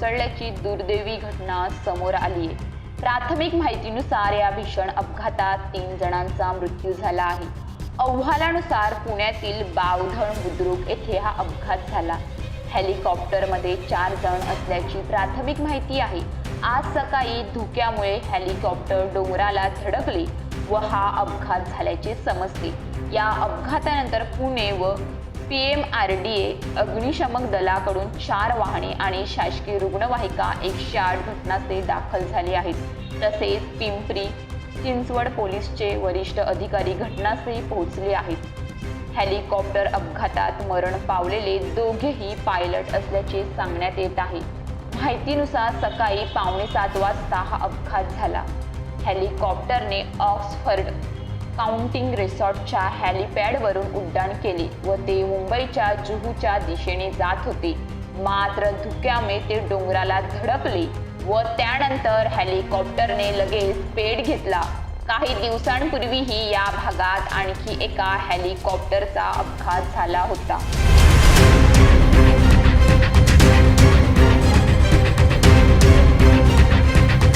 कोसळल्याची दुर्दैवी घटना समोर आली आहे। प्राथमिक माहितीनुसार या भीषण अपघातात 3 जणांचा मृत्यू झाला आहे। अहवालानुसार पुण्यातील बावधन बुद्रुक येथे हा अपघात झाला। हेलिकॉप्टरमध्ये 4 जण असल्याची प्राथमिक माहिती आहे। आज सकाळी धुक्यामुळे हेलिकॉप्टर डोंगराला धडकले व हा अपघात झाल्याचे समजते। या अपघातानंतर पुणे व PMRDA अग्निशमन दलाकडून 4 वाहने आणि शासकीय रुग्णवाहिका 108 घटनास्थळी दाखल झाली आहेत। तसेच पिंपरी चिंचवड पोलीसचे वरिष्ठ अधिकारी घटनास्थळी पोहोचले आहेत। हेलिकॉप्टर अपघातात मरण पावलेले दोघेही पायलट असल्याचे सांगण्यात येत आहे। माहितीनुसार सकाळी 6:45 वाजता हा अपघात झाला। हेलिकॉप्टरने ऑक्सफर्ड काउंटिंग रिसॉर्टच्या हेलिपॅडवरून उड्डाण केले व ते मुंबईच्या जुहूच्या दिशेने जात होते। मात्र धुक्यामुळे ते डोंगराला धडकले व त्यानंतर हेलिकॉप्टरने लगेच पेट घेतला। काही दिवसांपूर्वीही या भागात आणखी एका हेलिकॉप्टरचा अपघात झाला होता।